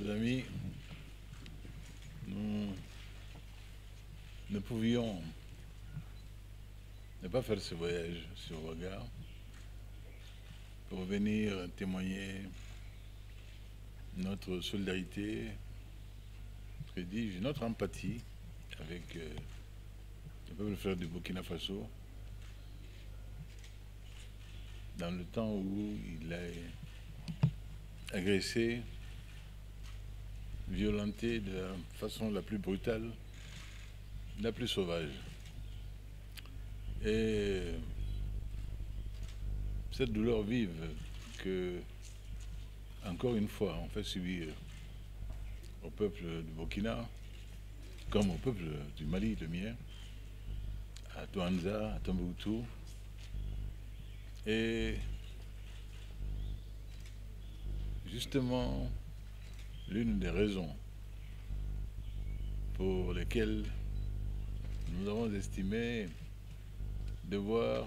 Chers amis, nous ne pouvions ne pas faire ce voyage sur Ouaga pour venir témoigner notre solidarité, que dis-je, notre empathie avec le peuple frère du Burkina Faso dans le temps où il a agressé, violenté de la façon la plus brutale, la plus sauvage. Et cette douleur vive que, encore une fois, on fait subir au peuple du Burkina, comme au peuple du Mali, le mien, à Douanza, à Tombouctou. Et justement, l'une des raisons pour lesquelles nous avons estimé devoir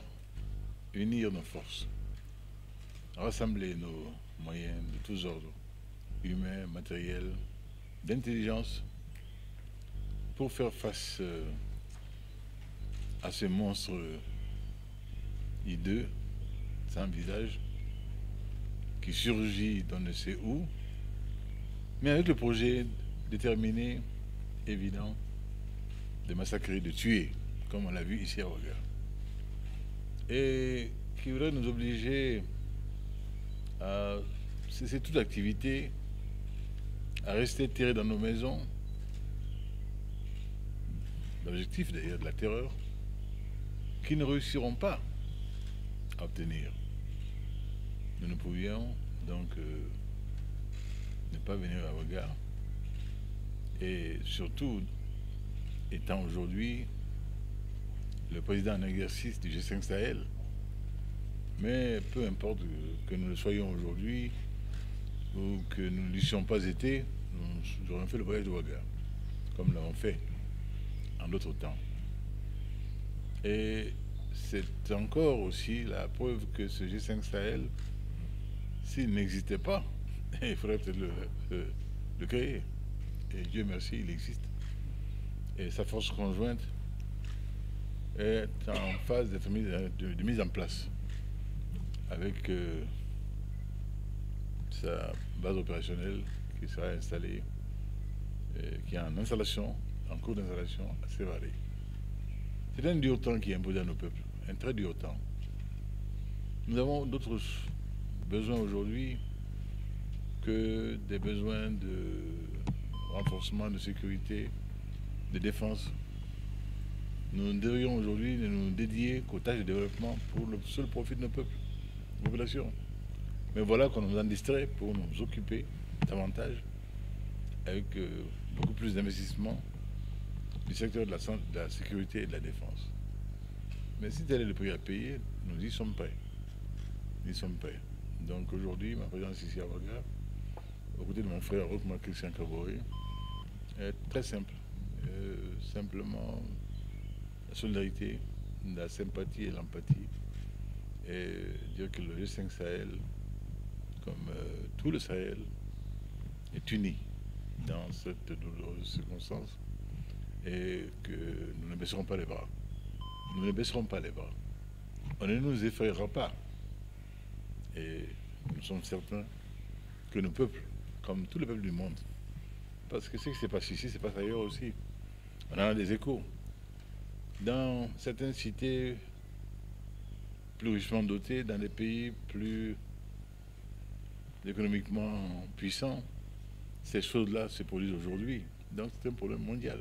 unir nos forces, rassembler nos moyens de tous ordres, humains, matériels, d'intelligence, pour faire face à ce monstre hideux, sans visage, qui surgit d'on ne sait où, mais avec le projet déterminé, évident, de massacrer, de tuer, comme on l'a vu ici à Ouaga. Et qui voudrait nous obliger à cesser toute activité, à rester terrés dans nos maisons, l'objectif d'ailleurs de la terreur, qui ne réussiront pas à obtenir. Nous ne pouvions donc ne pas venir à Ouaga, et surtout étant aujourd'hui le président en exercice du G5 Sahel. Mais peu importe que nous le soyons aujourd'hui ou que nous ne l'eussions pas été, nous aurions fait le voyage de Ouaga, comme nous l'avons fait en d'autres temps. Et c'est encore aussi la preuve que ce G5 Sahel, s'il n'existait pas, il faudrait peut-être le créer. Et Dieu merci, il existe. Et sa force conjointe est en phase d'être de mise en place avec sa base opérationnelle qui sera installée, qui est en installation, en cours d'installation à Sévaré. C'est un dur temps qui est imposé à nos peuples, un très dur temps. Nous avons d'autres besoins aujourd'hui que des besoins de renforcement de sécurité, de défense. Nous devrions aujourd'hui ne nous dédier qu'aux tâches de développement pour le seul profit de nos peuples, de la population. Mais voilà qu'on nous en distrait pour nous occuper davantage avec beaucoup plus d'investissement du secteur de la sécurité et de la défense. Mais si tel est le prix à payer, nous y sommes prêts. Nous y sommes prêts. Donc aujourd'hui, ma présence ici à Ouaga, aux côtés de mon frère Rochma Christian Kaboré, est très simple. Simplement la solidarité, la sympathie et l'empathie. Et dire que le G5 Sahel, comme tout le Sahel, est uni dans cette douloureuse circonstance et que nous ne baisserons pas les bras. Nous ne baisserons pas les bras. On ne nous effrayera pas. Et nous sommes certains que nos peuples, comme tous les peuples du monde, parce que ce qui se passe ici, se passe ailleurs aussi. On en a des échos. Dans certaines cités plus richement dotées, dans des pays plus économiquement puissants, ces choses-là se produisent aujourd'hui. Donc c'est un problème mondial.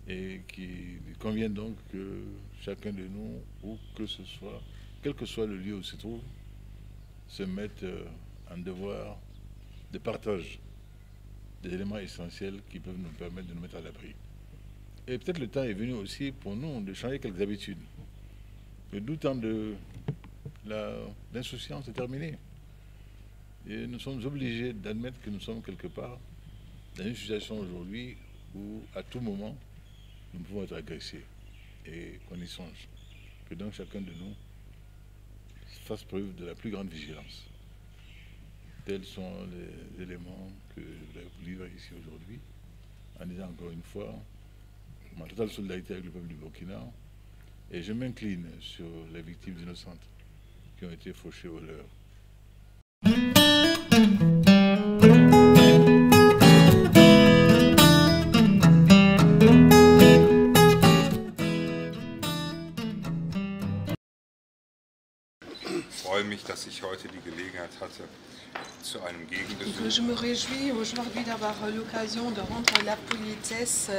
Et qu'il convient donc que chacun de nous, où que ce soit, quel que soit le lieu où il se trouve, se mette en devoir de partage des éléments essentiels qui peuvent nous permettre de nous mettre à l'abri. Et peut-être le temps est venu aussi pour nous de changer quelques habitudes. Le doux temps de l'insouciance est terminé. Et nous sommes obligés d'admettre que nous sommes quelque part dans une situation aujourd'hui où, à tout moment, nous pouvons être agressés. Et qu'on y songe. Que donc chacun de nous fasse preuve de la plus grande vigilance. Tels sont les éléments que je voulais vous livrer ici aujourd'hui, en disant encore une fois ma totale solidarité avec le peuple du Burkina, et je m'incline sur les victimes innocentes qui ont été fauchées au leurre. Ich freue mich, dass ich heute die Gelegenheit hatte, zu einem Gegenbesuch. Je me réjouis aujourd'hui d'avoir l'occasion de rendre la politesse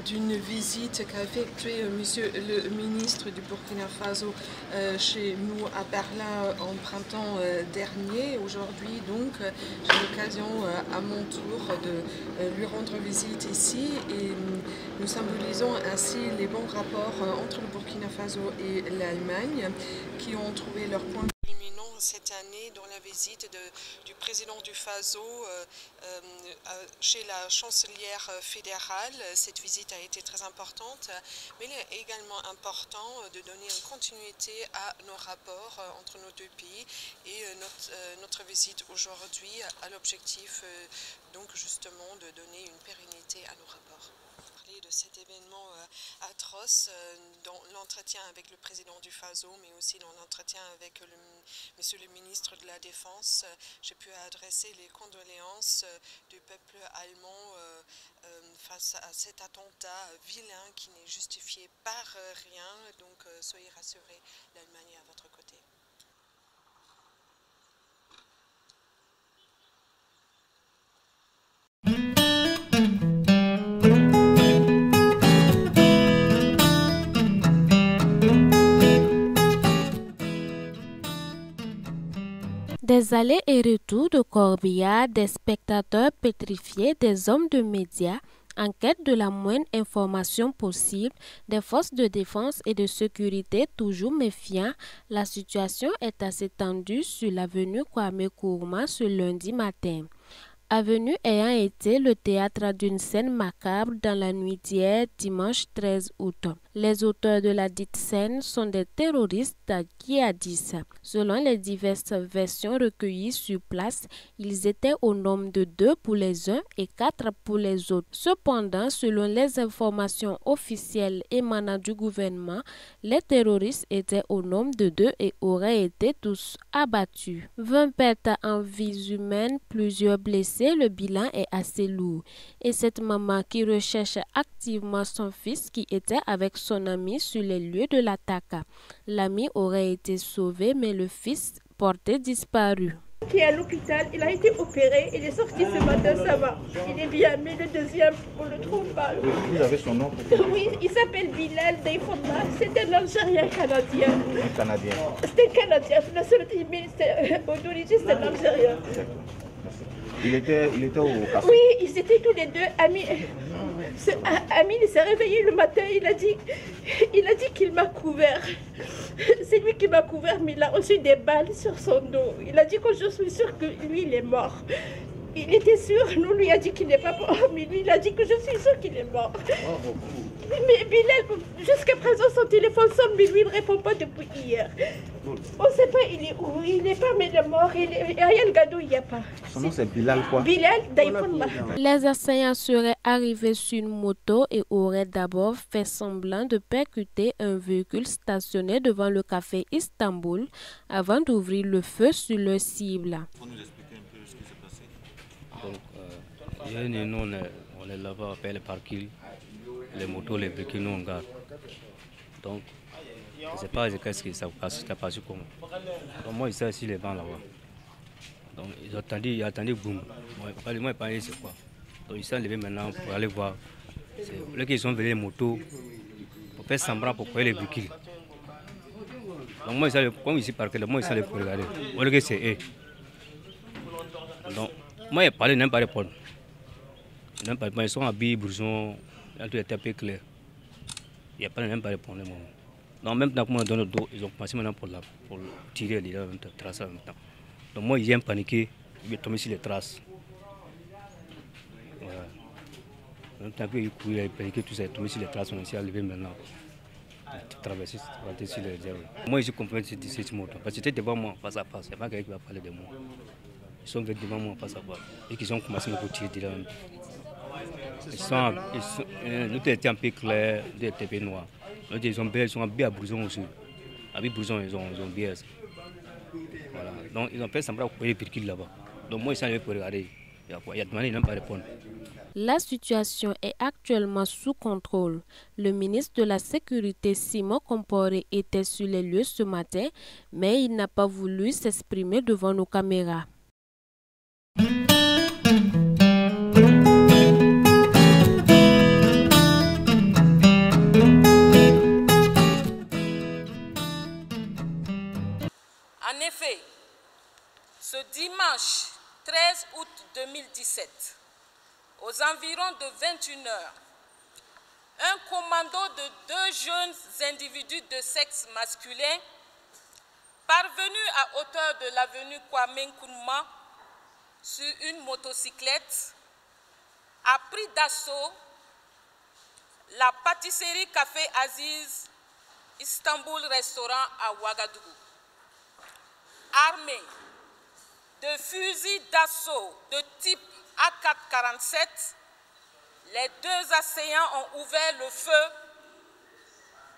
d'une visite qu'a effectuée Monsieur le ministre du Burkina Faso chez nous à Berlin en printemps dernier. Aujourd'hui, donc, j'ai l'occasion à mon tour de lui rendre visite ici et nous symbolisons ainsi les bons rapports entre le Burkina Faso et l'Allemagne qui ont trouvé leur point culminant cette année dans la visite du président du Faso chez la chancelière fédérale. Cette visite a été très importante, mais il est également important de donner une continuité à nos rapports entre nos deux pays et notre visite aujourd'hui a l'objectif donc justement de donner une pérennité à nos rapports. De cet événement atroce dans l'entretien avec le président du Faso, mais aussi dans l'entretien avec monsieur le ministre de la Défense, j'ai pu adresser les condoléances du peuple allemand face à cet attentat vilain qui n'est justifié par rien. Donc soyez rassurés, l'Allemagne est à votre côté. Des allers et retours de corbillard, des spectateurs pétrifiés, des hommes de médias en quête de la moindre information possible, des forces de défense et de sécurité toujours méfiants, la situation est assez tendue sur l'avenue Kwame Nkrumah ce lundi matin. Avenue ayant été le théâtre d'une scène macabre dans la nuit d'hier, dimanche 13 août. Les auteurs de la dite scène sont des terroristes djihadistes. Selon les diverses versions recueillies sur place, ils étaient au nombre de 2 pour les uns et 4 pour les autres. Cependant, selon les informations officielles émanant du gouvernement, les terroristes étaient au nombre de 2 et auraient été tous abattus. 20 pertes en vies humaines, plusieurs blessés, le bilan est assez lourd. Et cette maman qui recherche activement son fils qui était avec son ami sur les lieux de l'attaque. L'ami aurait été sauvé mais le fils porté disparu. Qui est à l'hôpital, il a été opéré, il est sorti ce matin, ça va. Il est bien, mais le deuxième, on le trouve pas. Vous avez son nom? Oui, il s'appelle Bilal Deifonda, c'est un Algérien canadien. Un Canadien. C'est un Canadien, la seule d'origine c'est un Algérien. Il était au café? Oui, ils étaient tous les deux amis. Amine il s'est réveillé le matin, il a dit qu'il m'a couvert. C'est lui qui m'a couvert, mais il a reçu des balles sur son dos. Il a dit que je suis sûre que lui, il est mort. Il était sûr, nous lui a dit qu'il n'est pas mort, mais lui, il a dit que je suis sûre qu'il est mort. Mais Bilal, jusqu'à présent, son téléphone sonne, mais lui, il ne répond pas depuis hier. On ne sait pas, il est où, il n'est pas, mais il est mort. Et à El Gadou, il n'y a pas. Son nom, c'est Bilal quoi? Bilal Deifonda. Les assaillants seraient arrivés sur une moto et auraient d'abord fait semblant de percuter un véhicule stationné devant le café Istanbul avant d'ouvrir le feu sur leur cible. Pour nous expliquer un peu ce qui s'est passé. Donc, nous, on est là-bas, on fait les parkings, les motos, les véhicules, nous on garde. Donc, je ne sais pas qu'est-ce qui s'est passé comment. Donc, moi, je suis les bancs là-bas. Donc, ils ont attendu boum. Moi, je ne sais pas c'est quoi. Donc, ils sont levés maintenant pour aller voir. Là qu'ils sont venus les motos pour faire semblant pour courir les véhicules. Donc, moi, comme ici parqué, moi, ils sont allés pour regarder. Au lieu que c'est eux. Donc, moi, je parlais, n'aime pas répondre. Ils sont habillés, blouson, tout était un peu clair. Il n'y a pas de même pas répondre. Donc, même temps que moi, dans le dos, ils ont commencé maintenant pour tirer les traces en même temps. Donc, moi, ils ont paniqué, ils sont tombés sur les traces. Voilà. En même temps qu'ils couraient, ils ont paniqué, tout ça, ils sont tombés sur les traces, on s'est arrivé maintenant. Traverser sur les zéros. Moi, je comprends cette moto, parce que c'était devant moi, face à face. Il n'y a pas quelqu'un qui va parler de moi. Ils sont venus devant moi, pas savoir. Et qu'ils ont commencé à me tirer de là. Nous étions un peu clairs, nous étions un peu noirs. Ils sont bien à Brouson aussi. Avec Brouson, ils ont bien. Voilà. Donc ils ont fait semblant de couper là-bas. Donc moi, ils sont allés pour regarder. Il y a demandé, ils n'ont pas répondu. La situation est actuellement sous contrôle. Le ministre de la Sécurité, Simon Komporé, était sur les lieux ce matin, mais il n'a pas voulu s'exprimer devant nos caméras. En effet, ce dimanche 13 août 2017, aux environs de 21 h, un commando de 2 jeunes individus de sexe masculin, parvenus à hauteur de l'avenue Kwame Nkrumah sur une motocyclette, a pris d'assaut la pâtisserie Café Aziz Istanbul Restaurant à Ouagadougou. Armés de fusils d'assaut de type AK-47, les 2 assaillants ont ouvert le feu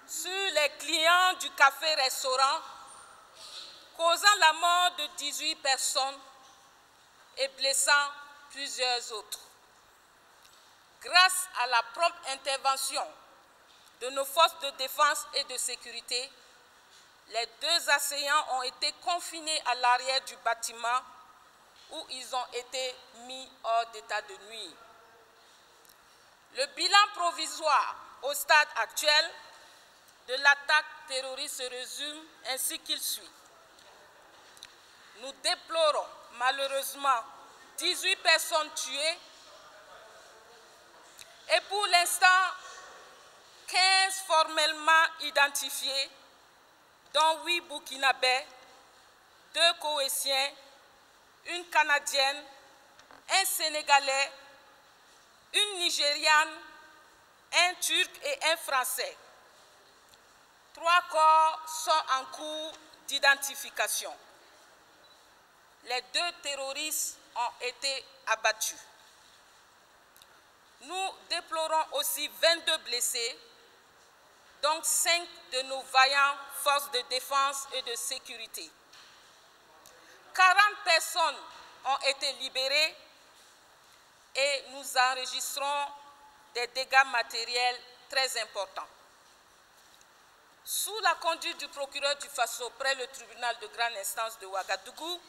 sur les clients du café-restaurant, causant la mort de 18 personnes et blessant plusieurs autres. Grâce à la prompte intervention de nos forces de défense et de sécurité, les 2 assaillants ont été confinés à l'arrière du bâtiment où ils ont été mis hors d'état de nuire. Le bilan provisoire au stade actuel de l'attaque terroriste se résume ainsi qu'il suit. Nous déplorons malheureusement 18 personnes tuées et pour l'instant 15 formellement identifiées, dont 8 Burkinabés, 2 Koweïtiens, une Canadienne, un Sénégalais, une Nigériane, un Turc et un Français. 3 corps sont en cours d'identification. Les 2 terroristes ont été abattus. Nous déplorons aussi 22 blessés, dont 5 de nos vaillants forces de défense et de sécurité. 40 personnes ont été libérées et nous enregistrons des dégâts matériels très importants. Sous la conduite du procureur du Faso près le tribunal de grande instance de Ouagadougou,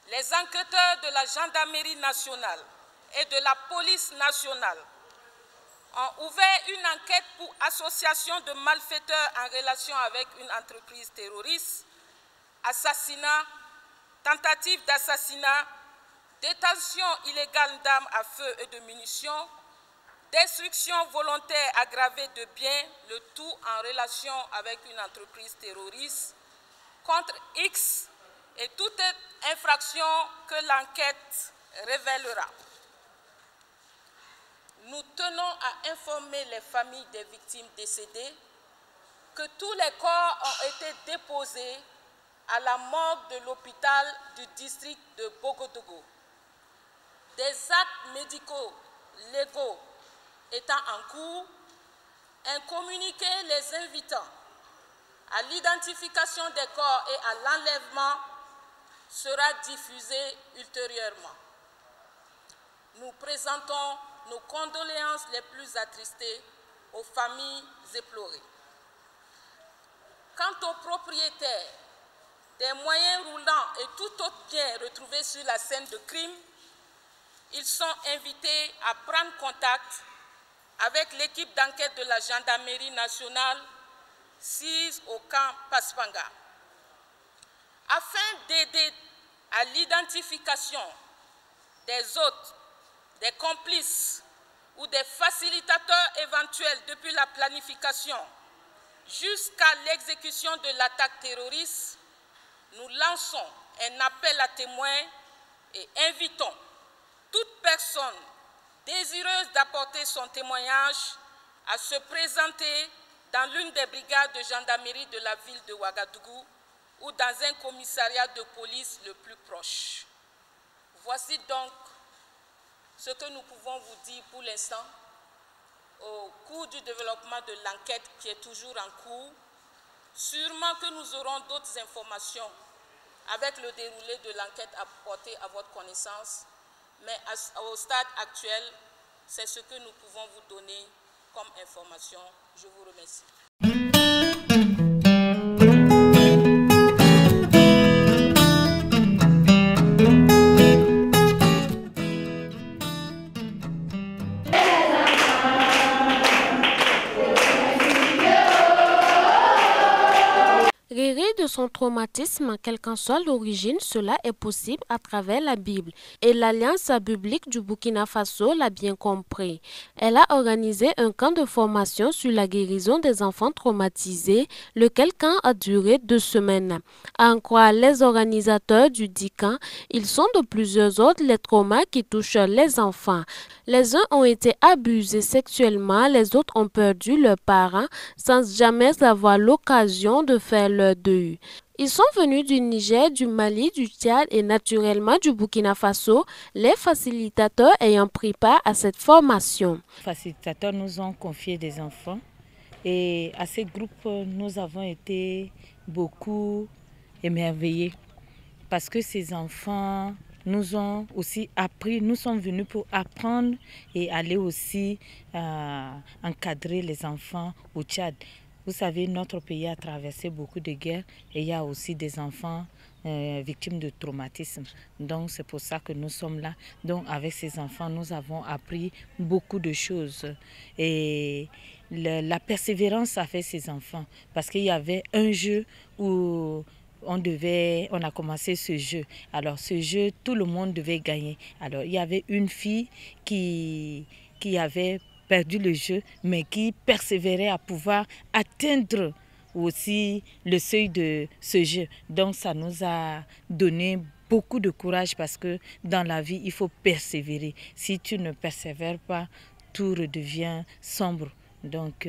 les enquêteurs de la gendarmerie nationale et de la police nationale ont ouvert une enquête pour association de malfaiteurs en relation avec une entreprise terroriste, assassinat, tentative d'assassinat, détention illégale d'armes à feu et de munitions, destruction volontaire aggravée de biens, le tout en relation avec une entreprise terroriste, contre X et toute infraction que l'enquête révélera. Nous tenons à informer les familles des victimes décédées que tous les corps ont été déposés à la morgue de l'hôpital du district de Bogodougou. Des actes médicaux légaux étant en cours, un communiqué les invitant à l'identification des corps et à l'enlèvement sera diffusé ultérieurement. Nous présentons nos condoléances les plus attristées aux familles éplorées. Quant aux propriétaires des moyens roulants et tout autre bien retrouvés sur la scène de crime, ils sont invités à prendre contact avec l'équipe d'enquête de la gendarmerie nationale sise au camp Paspanga. Afin d'aider à l'identification des hôtes, des complices ou des facilitateurs éventuels depuis la planification jusqu'à l'exécution de l'attaque terroriste, nous lançons un appel à témoins et invitons toute personne désireuse d'apporter son témoignage à se présenter dans l'une des brigades de gendarmerie de la ville de Ouagadougou ou dans un commissariat de police le plus proche. Voici donc ce que nous pouvons vous dire pour l'instant. Au cours du développement de l'enquête qui est toujours en cours, sûrement que nous aurons d'autres informations avec le déroulé de l'enquête à porter à votre connaissance, mais au stade actuel, c'est ce que nous pouvons vous donner comme information. Je vous remercie. Guérir de son traumatisme, quelle qu'en soit l'origine, cela est possible à travers la Bible. Et l'Alliance biblique du Burkina Faso l'a bien compris. Elle a organisé un camp de formation sur la guérison des enfants traumatisés, lequel camp a duré 2 semaines. À en croire les organisateurs du dit camp, ils sont de plusieurs ordres les traumas qui touchent les enfants. Les uns ont été abusés sexuellement, les autres ont perdu leurs parents sans jamais avoir l'occasion de faire leur deuil. Ils sont venus du Niger, du Mali, du Tchad et naturellement du Burkina Faso, les facilitateurs ayant pris part à cette formation. Les facilitateurs nous ont confié des enfants et à ce groupe, nous avons été beaucoup émerveillés parce que ces enfants nous ont aussi appris, nous sommes venus pour apprendre et aller aussi encadrer les enfants au Tchad. Vous savez, notre pays a traversé beaucoup de guerres et il y a aussi des enfants victimes de traumatisme. Donc c'est pour ça que nous sommes là. Donc avec ces enfants, nous avons appris beaucoup de choses. Et la persévérance a fait ces enfants parce qu'il y avait un jeu où on a commencé ce jeu. Alors ce jeu, tout le monde devait gagner. Alors il y avait une fille qui avait perdu le jeu, mais qui persévérait à pouvoir atteindre aussi le seuil de ce jeu. Donc ça nous a donné beaucoup de courage parce que dans la vie, il faut persévérer. Si tu ne persévères pas, tout redevient sombre. Donc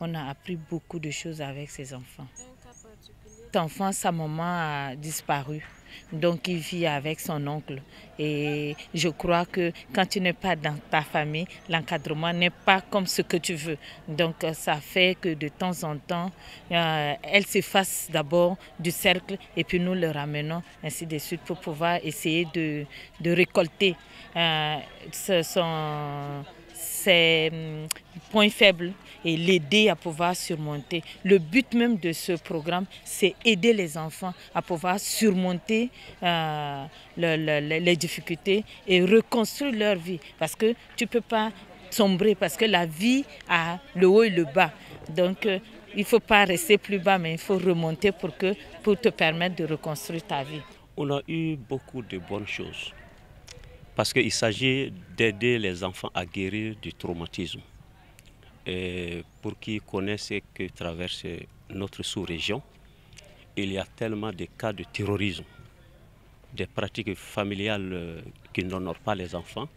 on a appris beaucoup de choses avec ces enfants. Cet enfant, sa maman a disparu. Donc il vit avec son oncle. Et je crois que quand tu n'es pas dans ta famille, l'encadrement n'est pas comme ce que tu veux. Donc ça fait que de temps en temps, elle s'efface d'abord du cercle et puis nous le ramenons ainsi de suite pour pouvoir essayer de récolter ses points faibles et l'aider à pouvoir surmonter. Le but même de ce programme, c'est aider les enfants à pouvoir surmonter les difficultés et reconstruire leur vie. Parce que tu ne peux pas sombrer, parce que la vie a le haut et le bas. Donc il ne faut pas rester plus bas, mais il faut remonter pour te permettre de reconstruire ta vie. On a eu beaucoup de bonnes choses. Parce qu'il s'agit d'aider les enfants à guérir du traumatisme. Et pour qui connaissent que traverse notre sous-région, il y a tellement de cas de terrorisme, des pratiques familiales qui n'honorent pas les enfants.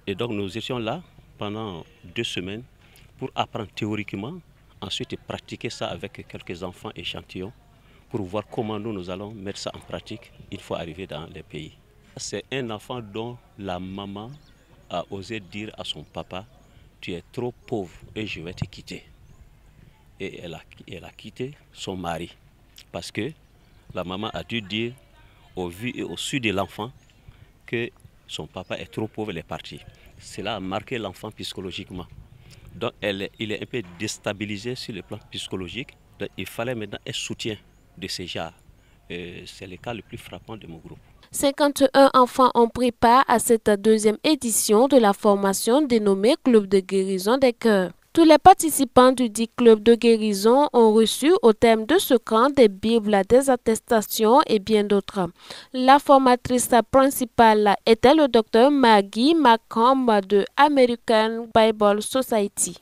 Et donc nous étions là pendant 2 semaines pour apprendre théoriquement, ensuite pratiquer ça avec quelques enfants échantillons pour voir comment nous allons mettre ça en pratique une fois arrivés dans les pays. C'est un enfant dont la maman a osé dire à son papa, tu es trop pauvre et je vais te quitter. Et elle a quitté son mari parce que la maman a dû dire au vu et au su de l'enfant que son papa est trop pauvre et est parti. Cela a marqué l'enfant psychologiquement. Donc il est un peu déstabilisé sur le plan psychologique. Donc il fallait maintenant un soutien de ces genres. C'est le cas le plus frappant de mon groupe. 51 enfants ont pris part à cette 2e édition de la formation dénommée Club de guérison des cœurs. Tous les participants du dit club de guérison ont reçu au terme de ce camp des bibles, des attestations et bien d'autres. La formatrice principale était le docteur Maggie Macomb de American Bible Society.